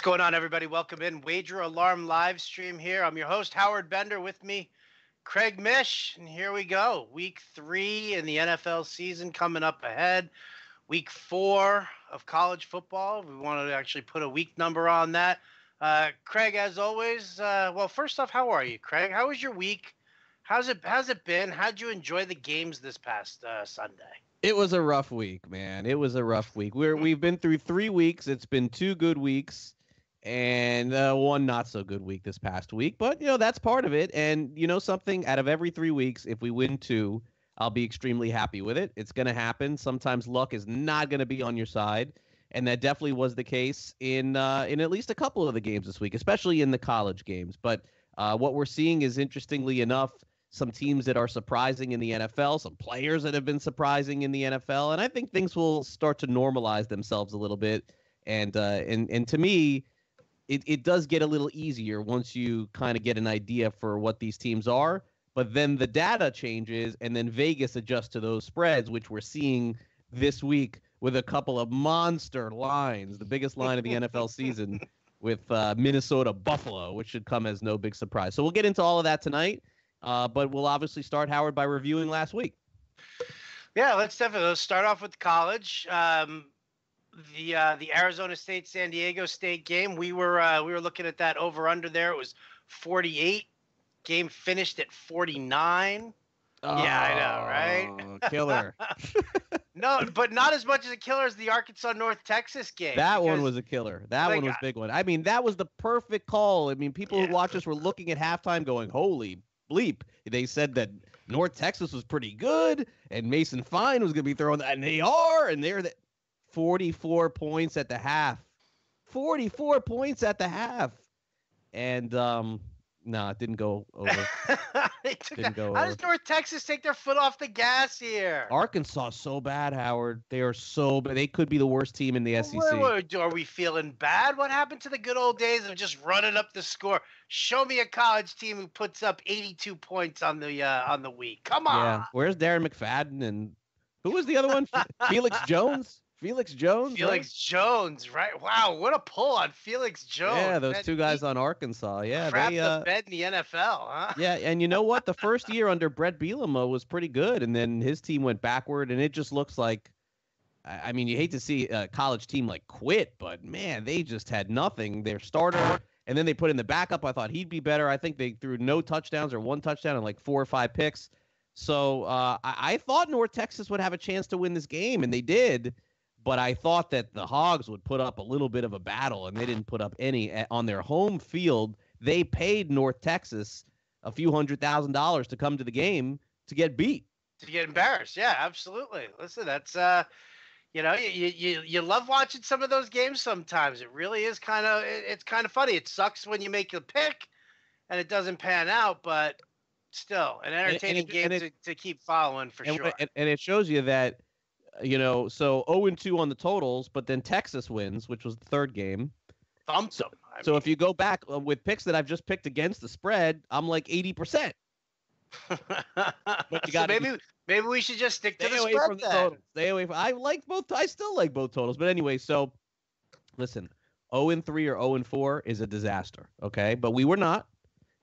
What's going on, everybody? Welcome in. Wager Alarm live stream here. I'm your host, Howard Bender. With me, Craig Mish. And here we go. Week 3 in the NFL season coming up ahead. Week 4 of college football. We wanted to actually put a week number on that. Craig, as always, well, first off, how are you, Craig? How was your week? How's it been? How'd you enjoy the games this past Sunday? It was a rough week, man. It was a rough week. We've been through 3 weeks. It's been 2 good weeks and 1 not so good week this past week. But, that's part of it. And something, out of every 3 weeks, if we win 2, I'll be extremely happy with it. It's going to happen. Sometimes luck is not going to be on your side. And that definitely was the case in at least a couple of the games this week, especially in the college games. But what we're seeing is, interestingly enough, some teams that are surprising in the NFL, some players that have been surprising in the NFL. And I think things will start to normalize themselves a little bit. And to me, it does get a little easier once you kind of get an idea for what these teams are. But then the data changes, and then Vegas adjusts to those spreads, which we're seeing this week with a couple of monster lines, the biggest line of the NFL season with Minnesota Buffalo, which should come as no big surprise. So we'll get into all of that tonight. But we'll obviously start, Howard, by reviewing last week. Yeah, let's start off with college. The Arizona State San Diego State game. We were looking at that over under there. It was 48. Game finished at 49. Oh, yeah, I know, right? Killer. No, but not as much as a killer as the Arkansas North Texas game. That one was a killer. That one was a big one. I mean, that was the perfect call. I mean, people who watch us were looking at halftime going, holy bleep. They said that North Texas was pretty good and Mason Fine was going to be throwing that, and they are, and they're 44 points at the half. 44 points at the half. And no, it didn't go over. How does North Texas take their foot off the gas here? Arkansas is so bad, Howard. They are so bad. They could be the worst team in the SEC. Are we feeling bad? What happened to the good old days of just running up the score? Show me a college team who puts up 82 points on the week. Come on. Yeah. Where's Darren McFadden and who was the other one? Felix Jones? Felix Jones, right? Wow, what a pull on Felix Jones. Yeah, those 2 guys on Arkansas. Yeah, they the bed in the NFL, huh? Yeah, and you know what? The first year under Brett Bielema was pretty good, and then his team went backward, and it just looks like, I mean, you hate to see a college team like quit, but man, they just had nothing. Their starter, and then they put in the backup. I thought he'd be better. I think they threw no touchdowns or 1 touchdown and like 4 or 5 picks. So I thought North Texas would have a chance to win this game, and they did. But I thought that the Hogs would put up a little bit of a battle, and they didn't put up any on their home field. They paid North Texas a few $100,000 to come to the game to get beat. To get embarrassed. Yeah, absolutely. Listen, that's, you love watching some of those games sometimes. It really is it's kind of funny. It sucks when you make a pick and it doesn't pan out, but still an entertaining game to keep following for sure. And it shows you that, so 0-2 on the totals, but then Texas wins, which was the 3rd game. So if you go back with picks that I've just picked against the spread, I'm like 80%. But maybe we should just stick to the spread from the totals. Stay away from. I still like both totals, but anyway. So listen, 0-3 or 0-4 is a disaster. Okay, but we were not.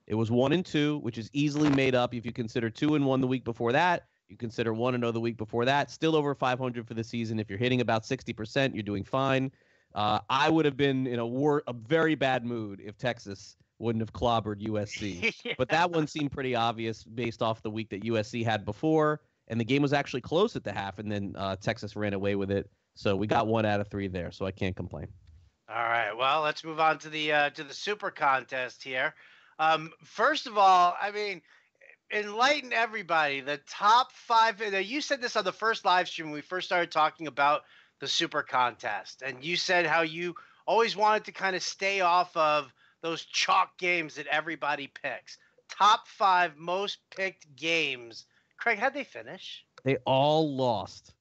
It was 1-2, which is easily made up if you consider 2-1 the week before that. You consider 1-0 the week before that. Still over 500 for the season. If you're hitting about 60%, you're doing fine. I would have been in a very bad mood if Texas wouldn't have clobbered USC. Yeah. But that one seemed pretty obvious based off the week that USC had before. And the game was actually close at the half, and then Texas ran away with it. So we got 1 out of 3 there, so I can't complain. All right. Well, let's move on to the super contest here. First of all, I mean, enlighten everybody. The top 5. You said this on the first live stream when we first started talking about the super contest, and you said how you always wanted to kind of stay off of those chalk games that everybody picks. Top 5 most picked games. Craig, how'd they finish? They all lost.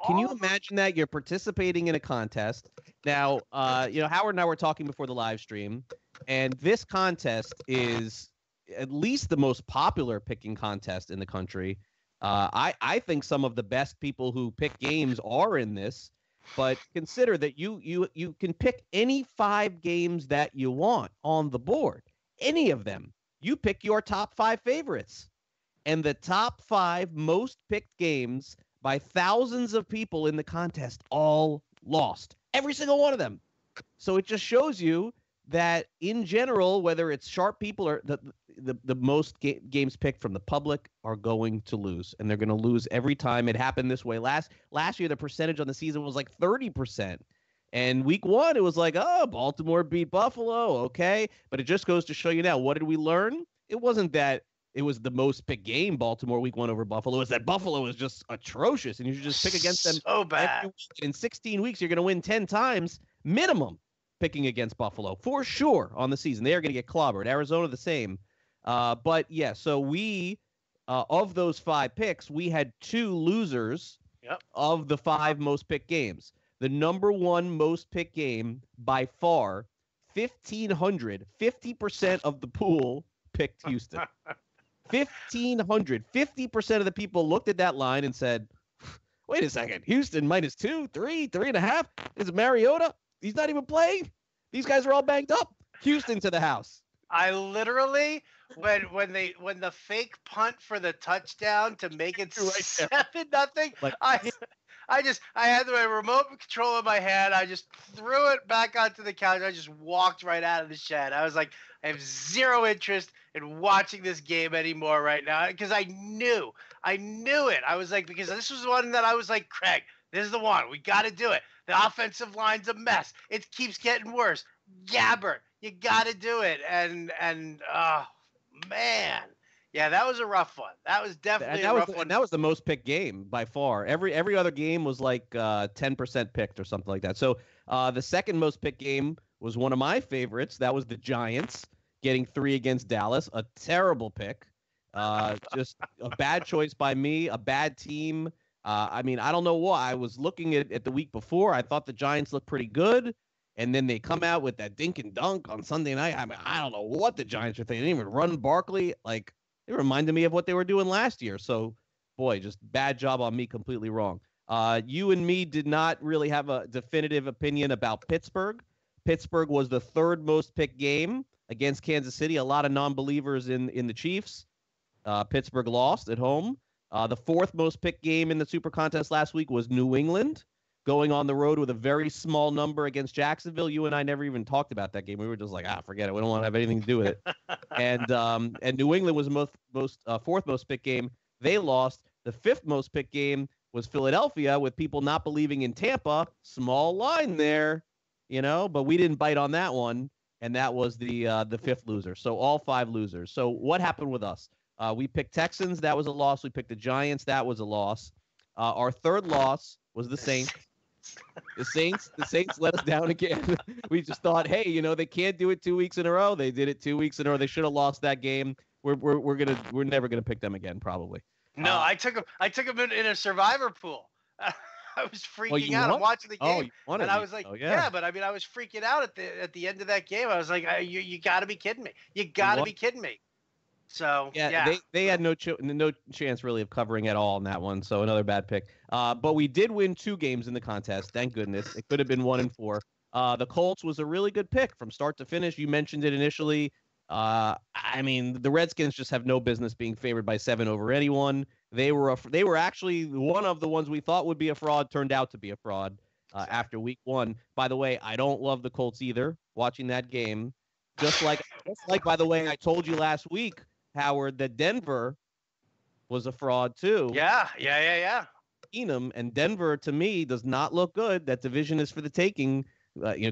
Can you imagine that? You're participating in a contest. Now, Howard and I were talking before the live stream, and this contest is at least the most popular picking contest in the country. I think some of the best people who pick games are in this. But consider that you can pick any 5 games that you want on the board, any of them. You pick your top 5 favorites, and the top 5 most picked games by thousands of people in the contest all lost, every single one of them. So it just shows you that in general, whether it's sharp people or the most games picked from the public are going to lose, and they're going to lose every time. It happened this way. Last year, the percentage on the season was like 30%. And week 1, it was like, oh, Baltimore beat Buffalo. Okay. But it just goes to show you now, what did we learn? It wasn't that it was the most picked game, Baltimore week 1 over Buffalo. It was that Buffalo was just atrocious, and you should just pick against them so bad. every week. In 16 weeks, you're going to win 10 times minimum picking against Buffalo for sure on the season. They are going to get clobbered. Arizona, the same. But yeah, so we, of those 5 picks, we had 2 losers of the 5 most picked games. The number 1 most picked game by far, 1,500, 50% of the pool picked Houston. 1,500, 50% of the people looked at that line and said, wait a second, Houston -2, 3, 3.5. Is it Mariota? He's not even playing. These guys are all banged up. Houston to the house. I literally, when the fake punt for the touchdown to make it 7-0, like, I had my remote control in my hand. I just threw it back onto the couch. I just walked right out of the shed. I was like, I have zero interest in watching this game anymore right now, because I knew it. I was like, because this was one that I was like, Craig, this is the one. We got to do it. The offensive line's a mess. It keeps getting worse. Gabbert, you got to do it. And oh, man. Yeah, that was a rough one. That was definitely a rough one. And that was the most picked game by far. Every other game was like 10% picked or something like that. So the second most picked game was one of my favorites. That was the Giants getting 3 against Dallas. A terrible pick. Just a bad choice by me, a bad team. I mean, I don't know why. I was looking at the week before. I thought the Giants looked pretty good. And then they come out with that dink and dunk on Sunday night. I mean, I don't know what the Giants are thinking. They didn't even run Barkley. Like, it reminded me of what they were doing last year. So, boy, just bad job on me, completely wrong. You and me did not really have a definitive opinion about Pittsburgh. Pittsburgh was the 3rd most picked game against Kansas City. A lot of non-believers in the Chiefs. Pittsburgh lost at home. The 4th most picked game in the Super Contest last week was New England, going on the road with a very small number against Jacksonville. You and I never even talked about that game. We were just like, forget it. We don't want to have anything to do with it. And New England was the 4th most picked game. They lost. The 5th most picked game was Philadelphia, with people not believing in Tampa. Small line there, but we didn't bite on that one. And that was the 5th loser. So all 5 losers. So what happened with us? We picked Texans. That was a loss. We picked the Giants. That was a loss. Our 3rd loss was the Saints. The Saints let us down again. We just thought, hey, they can't do it 2 weeks in a row. They did it 2 weeks in a row. They should have lost that game. We're never gonna pick them again, probably. No, I took them in a survivor pool. I was freaking out. I'm watching the game, and I was like, yeah, but I mean, I was freaking out at the end of that game. I was like, you got to be kidding me. You got to be kidding me. So yeah. They had no chance really of covering at all in that one. So another bad pick. But we did win 2 games in the contest. Thank goodness. It could have been 1 and 4. The Colts was a really good pick from start to finish. You mentioned it initially. I mean, the Redskins just have no business being favored by 7 over anyone. They were actually one of the ones we thought would be a fraud, turned out to be a fraud after week 1. By the way, I don't love the Colts either. Watching that game, just like by the way, I told you last week, Howard, that Denver was a fraud too. Yeah. Keenum, and Denver to me does not look good. That division is for the taking.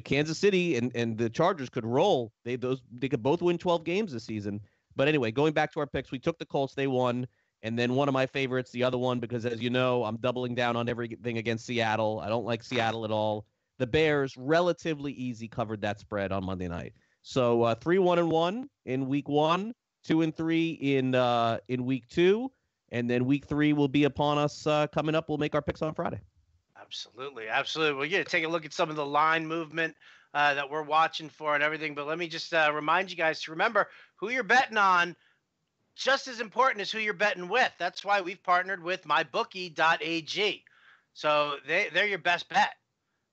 Kansas City and the Chargers could roll. They could both win 12 games this season. But anyway, going back to our picks, we took the Colts. They won. And then one of my favorites, the other one, because as you know, I'm doubling down on everything against Seattle. I don't like Seattle at all. The Bears, relatively easy, covered that spread on Monday night. So 3-1-1 in week 1, 2-3 in week 2, and then week 3 will be upon us coming up. We'll make our picks on Friday. Absolutely. We're going to take a look at some of the line movement that we're watching for and everything. But let me just remind you guys to remember who you're betting on. Just as important as who you're betting with. That's why we've partnered with mybookie.ag. So they're your best bet.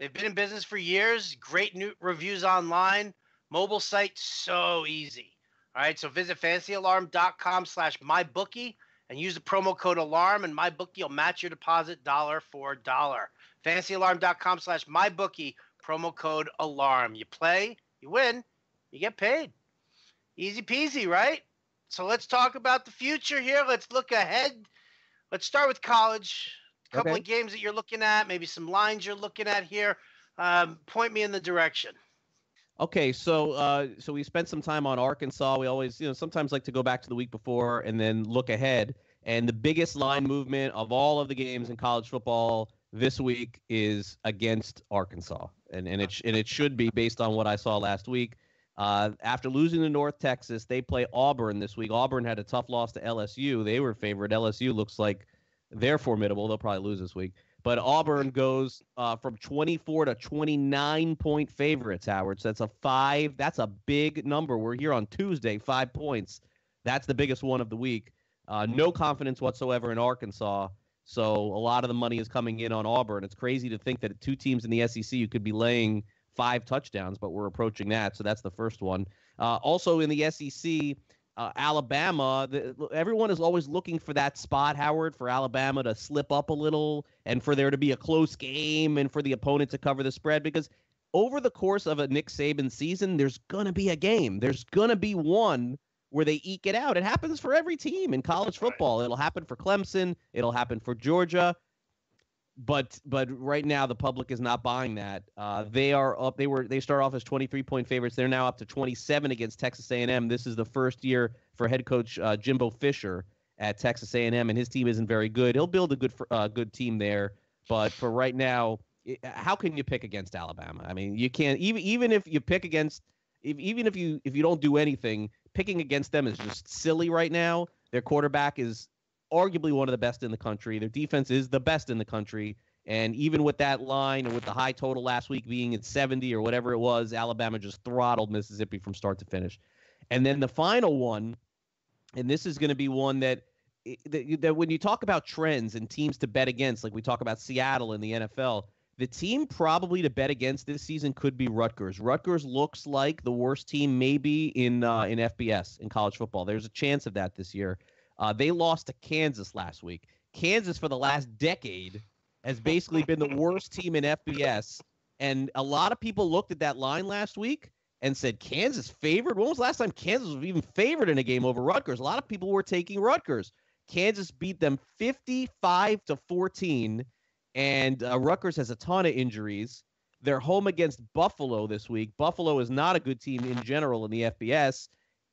They've been in business for years. Great new reviews online. Mobile site, so easy. All right, so visit fantasyalarm.com/mybookie and use the promo code ALARM, and MyBookie will match your deposit dollar for dollar. fantasyalarm.com/mybookie, promo code ALARM. You play, you win, you get paid. Easy peasy, right? So let's talk about the future here. Let's look ahead. Let's start with college. A couple of games that you're looking at, maybe some lines you're looking at here. Point me in the direction. Okay, so we spent some time on Arkansas. We always, sometimes like to go back to the week before and then look ahead. And the biggest line movement of all of the games in college football this week is against Arkansas, and it should be based on what I saw last week. After losing to North Texas, they play Auburn this week. Auburn had a tough loss to LSU. They were favored. LSU looks like they're formidable. They'll probably lose this week. But Auburn goes from 24 to 29-point favorites, Howard. So that's a big number. We're here on Tuesday, 5 points. That's the biggest one of the week. No confidence whatsoever in Arkansas. So a lot of the money is coming in on Auburn. It's crazy to think that two teams in the SEC you could be laying 5 touchdowns, but we're approaching that. So that's the first one. Also in the SEC, Alabama, everyone is always looking for that spot, Howard, for Alabama to slip up a little and for there to be a close game and for the opponent to cover the spread, because over the course of a Nick Saban season, there's going to be a game. There's going to be one where they eke it out. It happens for every team in college football. It'll happen for Clemson. It'll happen for Georgia. But right now the public is not buying that. They are up. They start off as 23-point favorites. They're now up to 27 against Texas A&M. This is the first year for head coach Jimbo Fisher at Texas A&M, and his team isn't very good. He'll build a good team there, but for right now, how can you pick against Alabama? I mean, you can't. Even if you pick against, even if you don't do anything, picking against them is just silly right now. Their quarterback is arguably one of the best in the country. Their defense is the best in the country. And even with that line and with the high total last week being at 70 or whatever it was, Alabama just throttled Mississippi from start to finish. And then the final one, and this is going to be one that when you talk about trends and teams to bet against, like we talk about Seattle in the NFL, the team probably to bet against this season could be Rutgers. Rutgers looks like the worst team maybe in FBS, in college football. There's a chance of that this year. They lost to Kansas last week. Kansas, for the last decade, has basically been the worst team in FBS. And a lot of people looked at that line last week and said, Kansas favored? When was the last time Kansas was even favored in a game over Rutgers? A lot of people were taking Rutgers. Kansas beat them 55-14, and Rutgers has a ton of injuries. They're home against Buffalo this week. Buffalo is not a good team in general in the FBS,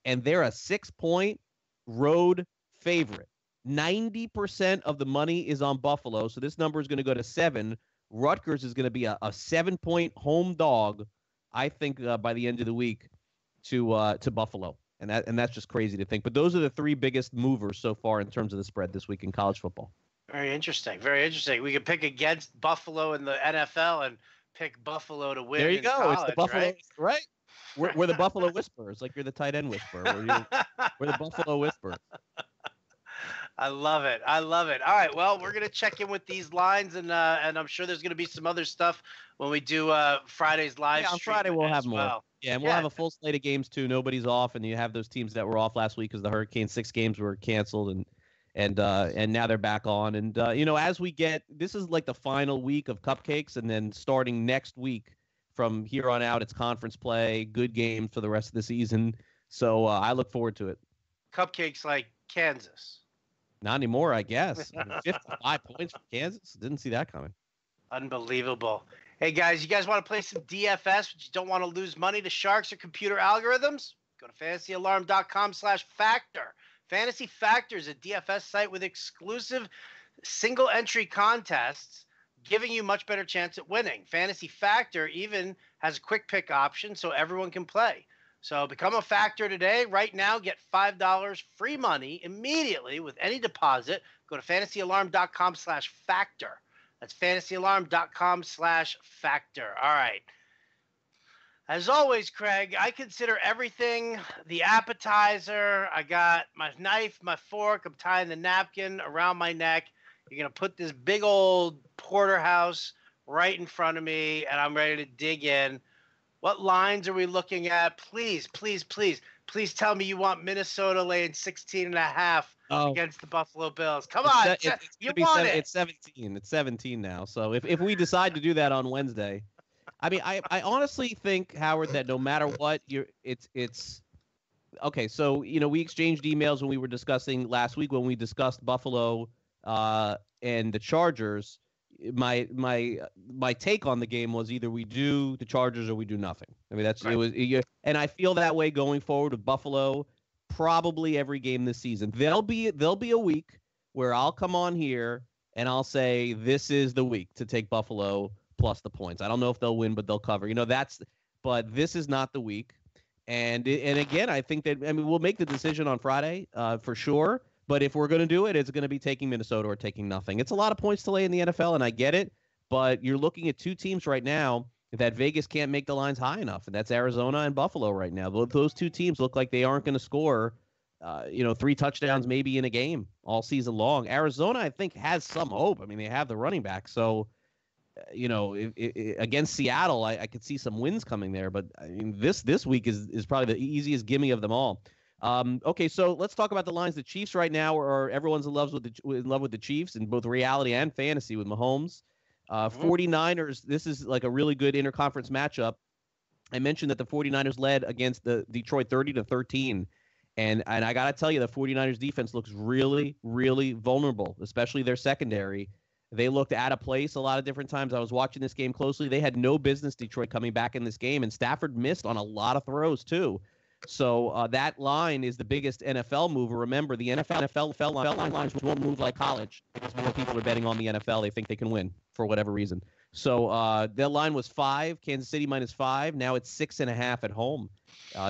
and they're a 6-point road favorite. 90% of the money is on Buffalo, so this number is going to go to 7. Rutgers is going to be a 7-point home dog, I think, by the end of the week to Buffalo, and that's just crazy to think. But those are the 3 biggest movers so far in terms of the spread this week in college football. Very interesting. Very interesting. We could pick against Buffalo in the NFL and pick Buffalo to win. There you go. College, it's the Buffalo, right? We're the Buffalo Whisperers, like you're the tight end whisperer. We're the Buffalo Whisperers. I love it. I love it. All right. Well, we're going to check in with these lines, and I'm sure there's going to be some other stuff when we do Friday's live stream. On Friday, we'll have more. Well. Yeah, and we'll have a full slate of games, too. Nobody's off, and you have those teams that were off last week because the Hurricanes' 6 games were canceled, and now they're back on. And, as we get – this is like the final week of cupcakes, and then starting next week from here on out, it's conference play, good games for the rest of the season. So I look forward to it. Cupcakes like Kansas. Not anymore, I guess. 55 points for Kansas. Didn't see that coming. Unbelievable. Hey, guys, you guys want to play some DFS, but you don't want to lose money to sharks or computer algorithms? Go to fantasyalarm.com/factor. Fantasy Factor is a DFS site with exclusive single-entry contests, giving you much better chance at winning. Fantasy Factor even has a quick pick option so everyone can play. So become a factor today. Right now, get $5 free money immediately with any deposit. Go to fantasyalarm.com/factor. That's fantasyalarm.com/factor. All right. As always, Craig, I consider everything the appetizer. I got my knife, my fork. I'm tying the napkin around my neck. You're going to put this big old porterhouse right in front of me, and I'm ready to dig in. What lines are we looking at? Please, please, please, please tell me you want Minnesota laying 16.5 Oh, against the Buffalo Bills. Come it's on, it's you gonna be want seven. it. It's 17. It's 17 now. So if we decide to do that on Wednesday, I mean, I honestly think, Howard, that no matter what, it's okay. So we exchanged emails when we were discussing last week when we discussed Buffalo and the Chargers. My take on the game was either we do the Chargers or we do nothing. I mean, Right. and I feel that way going forward with Buffalo. Probably every game this season. There'll be a week where I'll come on here and I'll say this is the week to take Buffalo plus the points. I don't know if they'll win, but they'll cover. But this is not the week. And again, I think that we'll make the decision on Friday for sure. But if we're going to do it, it's going to be taking Minnesota or taking nothing. It's a lot of points to lay in the NFL, and I get it. But you're looking at two teams right now that Vegas can't make the lines high enough, and that's Arizona and Buffalo right now. Those two teams look like they aren't going to score, 3 touchdowns maybe in a game all season long. Arizona, I think, has some hope. I mean, they have the running back, so against Seattle, I could see some wins coming there. But I mean, this week is probably the easiest gimme of them all. Okay, so let's talk about the lines. The Chiefs right now are everyone's in love with the Chiefs in both reality and fantasy with Mahomes. 49ers, this is like a really good interconference matchup. I mentioned that the 49ers led against the Detroit 30-13. And I got to tell you, the 49ers defense looks really, really vulnerable, especially their secondary. They looked out of place a lot of different times. I was watching this game closely. They had no business, Detroit, coming back in this game, and Stafford missed on a lot of throws too. So that line is the biggest NFL mover. Remember, the NFL lines won't move like college because more people are betting on the NFL. They think they can win for whatever reason. So their line was 5, Kansas City -5. Now it's 6.5 at home.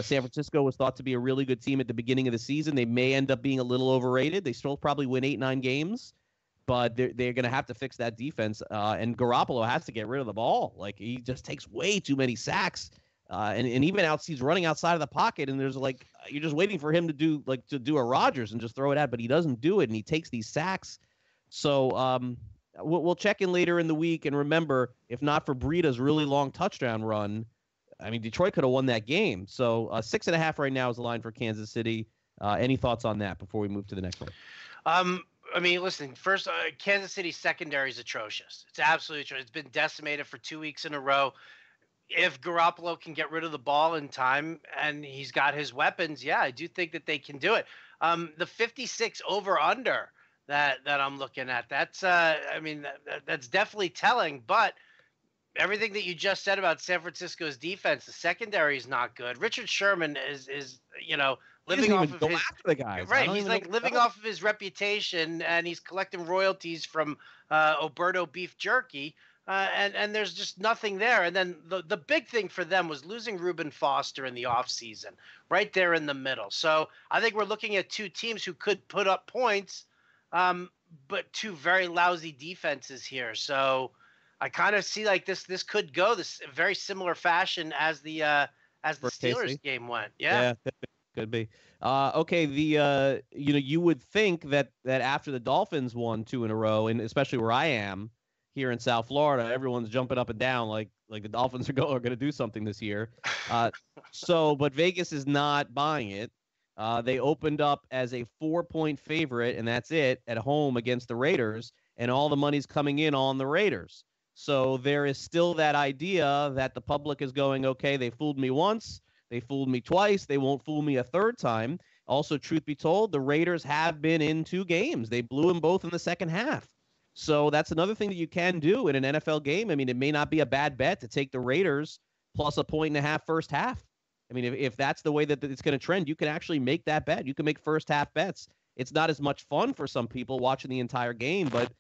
San Francisco was thought to be a really good team at the beginning of the season. They may end up being a little overrated. They still probably win 8-9 games, but they're going to have to fix that defense. And Garoppolo has to get rid of the ball. Like, he just takes way too many sacks. And even he's running outside of the pocket, and there's you're just waiting for him to do a Rodgers and just throw it out, but he doesn't do it, and he takes these sacks. So we'll check in later in the week, and remember, if not for Breida's really long touchdown run, I mean, Detroit could have won that game. So 6.5 right now is the line for Kansas City. Any thoughts on that before we move to the next one? I mean, listen, first, Kansas City secondary is atrocious. It's absolutely atrocious. It's been decimated for 2 weeks in a row. If Garoppolo can get rid of the ball in time and he's got his weapons, yeah, I do think that they can do it. The 56 over under that I'm looking at, that's that's definitely telling. But everything that you just said about San Francisco's defense, the secondary is not good. Richard Sherman is living off of his after the guys. Right. He's living off of his reputation, and he's collecting royalties from Oberto beef jerky. And there's just nothing there. And then the big thing for them was losing Reuben Foster in the offseason, right there in the middle. So I think we're looking at two teams who could put up points, but two very lousy defenses here. So I kind of see like this could go this very similar fashion as the Steelers game went. Yeah, could be. Okay, you would think that after the Dolphins won 2 in a row, and especially where I am here in South Florida, everyone's jumping up and down like the Dolphins are going to do something this year. But Vegas is not buying it. They opened up as a 4-point favorite, and that's it, at home against the Raiders, and all the money's coming in on the Raiders. So there is still that idea that the public is going, okay, they fooled me once, they fooled me twice, they won't fool me a third time. Also, truth be told, the Raiders have been in 2 games. They blew them both in the second half. So that's another thing that you can do in an NFL game. I mean, it may not be a bad bet to take the Raiders plus 1.5 first half. I mean, if that's the way that it's going to trend, you can actually make that bet. You can make first half bets. It's not as much fun for some people watching the entire game, but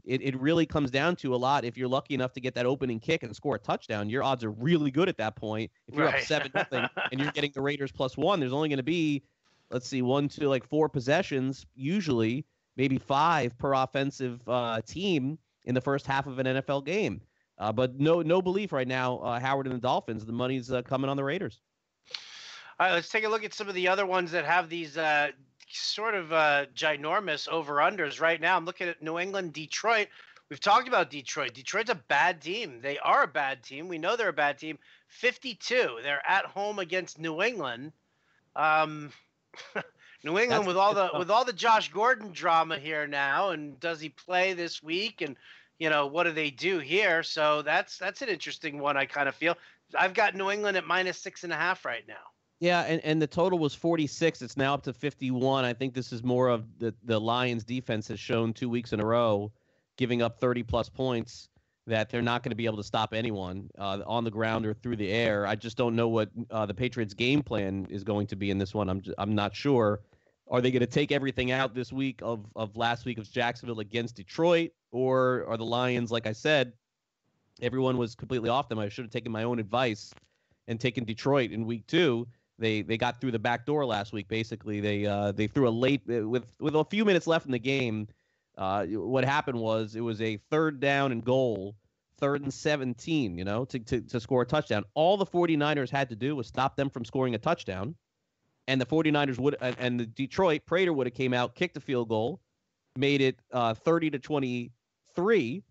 it really comes down to a lot. If you're lucky enough to get that opening kick and score a touchdown, your odds are really good at that point. If you're up 7-0 and you're getting the Raiders +1, there's only going to be, 1 to 4 possessions usually, maybe 5 per offensive team in the first half of an NFL game. But no belief right now, Howard and the Dolphins. The money's coming on the Raiders. All right, let's take a look at some of the other ones that have these sort of ginormous over-unders right now. I'm looking at New England, Detroit. we've talked about Detroit. Detroit's a bad team. They are a bad team. We know they're a bad team. 52. They're at home against New England. Um, New England That's with all the Josh Gordon drama here now, and does he play this week? And what do they do here? So that's an interesting one. I kind of feel I've got New England at -6.5 right now. Yeah, and the total was 46. It's now up to 51. I think this is more of the Lions defense has shown 2 weeks in a row, giving up 30-plus points, that they're not going to be able to stop anyone on the ground or through the air. I just don't know what the Patriots' game plan is going to be in this one. I'm not sure. Are they going to take everything out this week of last week of Jacksonville against Detroit, or are the Lions, like I said, everyone was completely off them. I should have taken my own advice and taken Detroit in week 2. They got through the back door last week. Basically, they threw a late with a few minutes left in the game. What happened was it was a 3rd down and goal, 3rd and 17, to score a touchdown. All the 49ers had to do was stop them from scoring a touchdown. And the 49ers and the Detroit Prater would have came out, kicked a field goal, made it 30-23.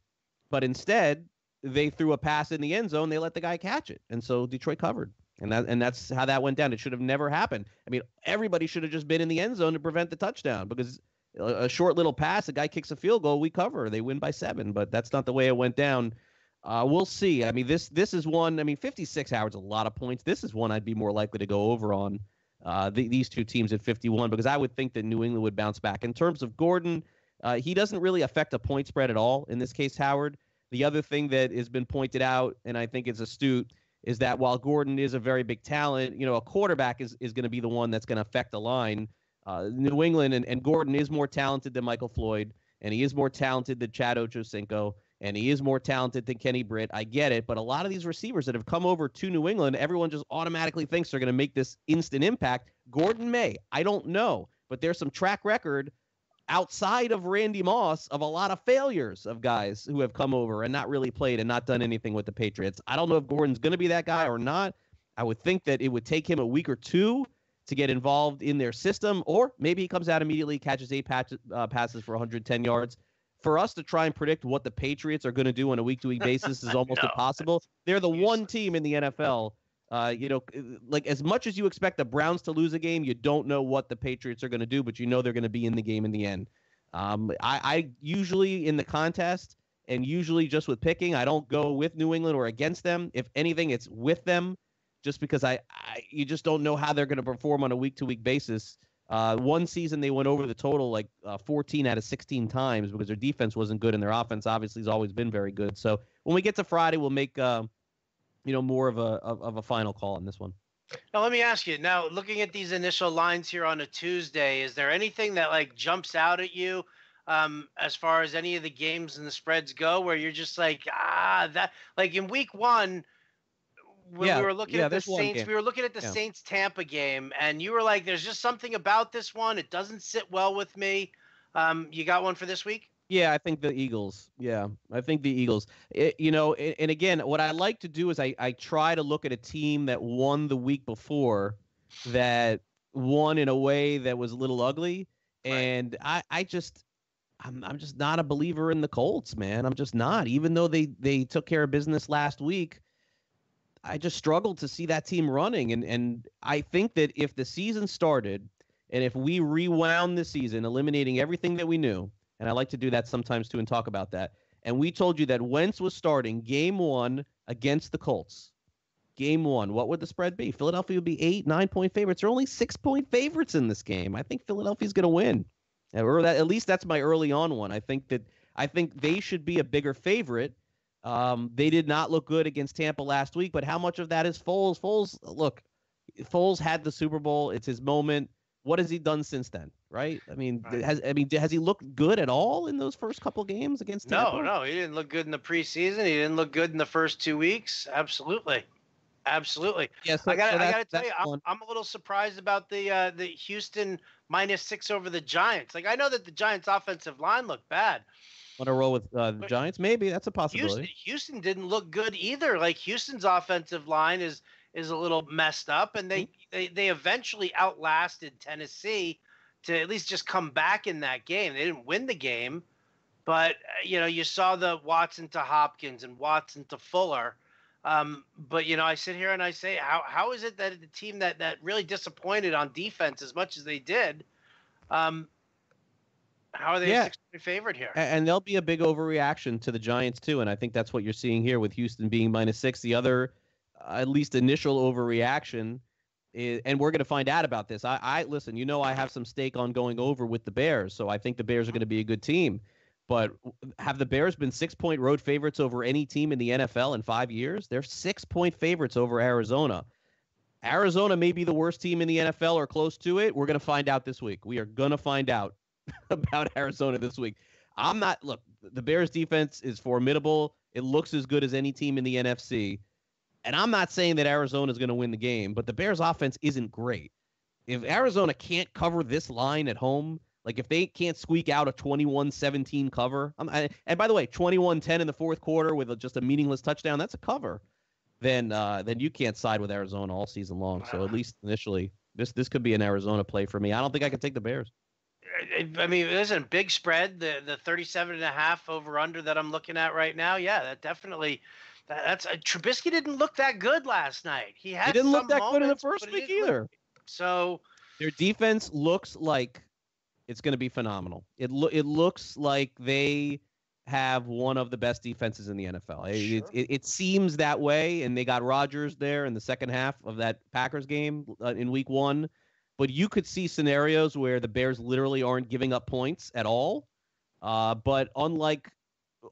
But instead, they threw a pass in the end zone. They let the guy catch it. And so Detroit covered. And that's how that went down. It should have never happened. I mean, everybody should have just been in the end zone to prevent the touchdown, because a short little pass, a guy kicks a field goal, we cover. They win by 7, but that's not the way it went down. We'll see. I mean, this is one. I mean, 56 hours, a lot of points. This is one I'd be more likely to go over on these two teams at 51, because I would think that New England would bounce back. In terms of Gordon, he doesn't really affect a point spread at all in this case, Howard. The other thing that has been pointed out, and I think is astute, is that while Gordon is a very big talent, a quarterback is going to be the one that's going to affect the line. New England and Gordon is more talented than Michael Floyd, and he is more talented than Chad Ochocinco, and he is more talented than Kenny Britt. I get it, but a lot of these receivers that have come over to New England, everyone just automatically thinks they're going to make this instant impact. Gordon may. I don't know, but there's some track record outside of Randy Moss of a lot of failures of guys who have come over and not really played and not done anything with the Patriots. I don't know if Gordon's going to be that guy or not. I would think that it would take him a week or 2 to get involved in their system, or maybe he comes out immediately, catches 8 passes for 110 yards. For us to try and predict what the Patriots are going to do on a week-to-week basis is almost impossible. They're the one team in the NFL. Like, as much as you expect the Browns to lose a game, you don't know what the Patriots are going to do, but you know they're going to be in the game in the end. I usually in the contest, and usually just with picking, I don't go with New England or against them. If anything, it's with them, just because you just don't know how they're going to perform on a week-to-week basis. One season they went over the total like 14 out of 16 times because their defense wasn't good and their offense obviously has always been very good. So when we get to Friday, we'll make more of a final call on this one. Now let me ask you. Now, looking at these initial lines here on a Tuesday, is there anything that like jumps out at you as far as any of the games and the spreads go, where you're just like, that, like in week 1? When we were looking at the Saints, Saints Tampa game, and you were like, "There's just something about this one. It doesn't sit well with me." You got one for this week? Yeah, I think the Eagles. Yeah, I think the Eagles. And again, what I like to do is I try to look at a team that won the week before, that won in a way that was a little ugly, and I'm just not a believer in the Colts, man. I'm just not. Even though they took care of business last week, I just struggled to see that team running. And I think that if the season started and if we rewound the season, eliminating everything that we knew, and I like to do that sometimes too and talk about that, and we told you that Wentz was starting game 1 against the Colts, game 1, what would the spread be? Philadelphia would be 8-9 point favorites. They're only 6-point favorites in this game. I think Philadelphia's going to win. Or at least that's my early on one. I think they should be a bigger favorite. They did not look good against Tampa last week, but how much of that is Foles? Foles had the Super Bowl. It's his moment. What has he done since then? Right? I mean, has he looked good at all in those first couple games against Tampa? No, he didn't look good in the preseason. He didn't look good in the first 2 weeks. Absolutely. Yeah, I got to tell you, I'm a little surprised about the Houston -6 over the Giants. Like, I know that the Giants' offensive line looked bad. Want to roll with the Giants? Maybe that's a possibility. Houston didn't look good either. Like, Houston's offensive line is a little messed up, and they eventually outlasted Tennessee to at least just come back in that game. They didn't win the game, But you saw the Watson to Hopkins and Watson to Fuller. But I sit here and I say, how is it that the team that really disappointed on defense as much as they did, how are they a 6-point favorite here? And there'll be a big overreaction to the Giants too, and I think that's what you're seeing here with Houston being -6. The other, at least initial overreaction is, and we're going to find out about this. I listen, I have some stake on going over with the Bears, so I think the Bears are going to be a good team. But have the Bears been 6-point road favorites over any team in the NFL in 5 years? They're 6-point favorites over Arizona. Arizona may be the worst team in the NFL or close to it. We're going to find out this week. We are going to find out about Arizona this week. Look, the Bears defense is formidable. It looks as good as any team in the NFC. And I'm not saying that Arizona is going to win the game, but the Bears offense isn't great. If Arizona can't cover this line at home, like if they can't squeak out a 21-17 cover, and by the way, 21-10 in the fourth quarter with just a meaningless touchdown, that's a cover, then you can't side with Arizona all season long. So at least initially, this could be an Arizona play for me. I don't think I can take the Bears. I mean, it isn't a big spread, the 37.5 over under that I'm looking at right now. Yeah, that definitely that's Trubisky didn't look that good last night. He didn't look that good in the first week either. So their defense looks like it's going to be phenomenal. It looks like they have one of the best defenses in the NFL. Sure. It seems that way, and they got Rodgers there in the second half of that Packers game in week 1. But you could see scenarios where the Bears literally aren't giving up points at all. But unlike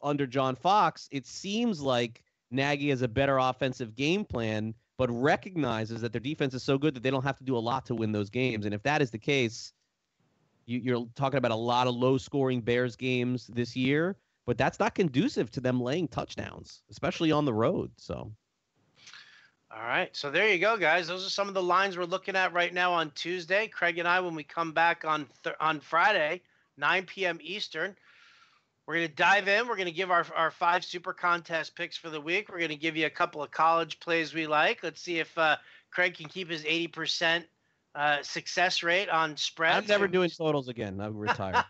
under John Fox, it seems like Nagy has a better offensive game plan, but recognizes that their defense is so good that they don't have to do a lot to win those games. And if that is the case, you're talking about a lot of low-scoring Bears games this year, but that's not conducive to them laying touchdowns, especially on the road. So, all right. So there you go, guys. Those are some of the lines we're looking at right now on Tuesday. Craig and I, when we come back on Friday, 9 p.m. Eastern, we're going to dive in. We're going to give our 5 super contest picks for the week. We're going to give you a couple of college plays we like. Let's see if Craig can keep his 80% success rate on spreads. I'm never doing totals again. I'm retired.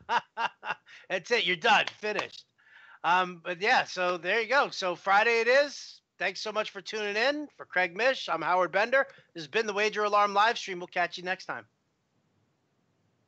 That's it. You're done. Finished. But yeah, so there you go. So Friday it is. Thanks so much for tuning in. For Craig Mish, I'm Howard Bender. This has been the Wager Alarm live stream. We'll catch you next time.